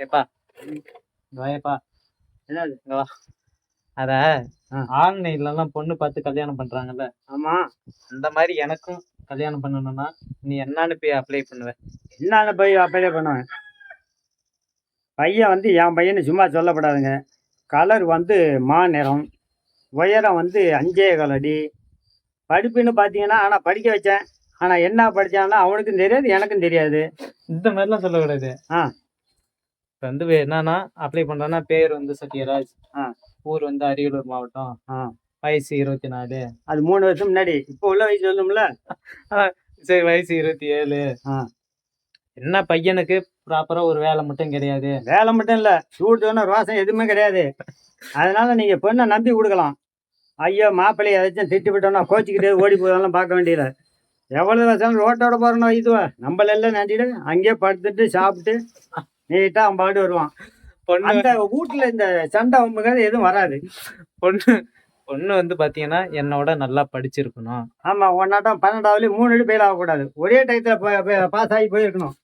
ஏப்பா இங்க வாயேப்பா. என்னது? இங்க வா. அத ஆன்லைன்லலாம் பொண்ணு பார்த்து கல்யாணம் பண்றாங்கல்ல, ஆமா. அந்த மாதிரி எனக்கும் கல்யாணம் பண்ணணும்னா நீ என்ன அனுப்பி அப்ளை பண்ணுவ? என்னன்னு போய் அப்ளை பண்ணுவேன். பையன் வந்து என் பையனு சும்மா சொல்லப்படாதுங்க. கலர் வந்து நிறம், உயரம் வந்து 5.25 அடி. படிப்புன்னு பார்த்தீங்கன்னா, ஆனால் படிக்க வச்சேன். ஆனால் என்ன படித்தான்னா அவனுக்கும் தெரியாது, எனக்கும் தெரியாது. இந்த மாதிரிலாம் சொல்லக்கூடாது. ஆ இப்போ வந்து என்னன்னா அப்ளை பண்றேன்னா பேர் வந்து சத்யராஜ், ஆ ஊர் வந்து அரியலூர் மாவட்டம், ஆ வயசு 24. அது 3 வருஷம் முன்னாடி. இப்போ உள்ள வயசு சொல்லும்ல. சரி வயசு 27. ஆ என்ன பையனுக்கு ப்ராப்பரா ஒரு வேலை மட்டும் கிடையாது. வேலை மட்டும் இல்லை, சூடு தோணும் ரோசம் எதுவுமே கிடையாது. அதனால நீங்கள் பொண்ணை நம்பி கொடுக்கலாம். ஐயோ மாப்பிள்ளையை ஏதாச்சும் திட்டி விட்டோம்னா கோச்சிக்கிட்டே ஓடி போதெல்லாம் பார்க்க வேண்டியதில்லை. எவ்வளோ வருஷம் ரோட்டோட போகிறோன்னா இதுவா நம்மளெல்லாம் நினச்சிட்டு அங்கேயே படுத்துட்டு சாப்பிட்டு நீட்டாக அவன் பாட்டு வருவான். பொண்ணு அந்த வீட்டில் இந்த சண்டை வம்புங்கிறது எதுவும் வராது. பொண்ணு பொண்ணு வந்து பாத்தீங்கன்னா என்னோட நல்லா படிச்சிருக்கணும். ஆமாம், ஒன்னாட்டம் 12ஆவதுலேயும் 3 அடி ஃபெயில் ஆகக்கூடாது. ஒரே டயத்தில் பாஸ் ஆகி போயிருக்கணும்.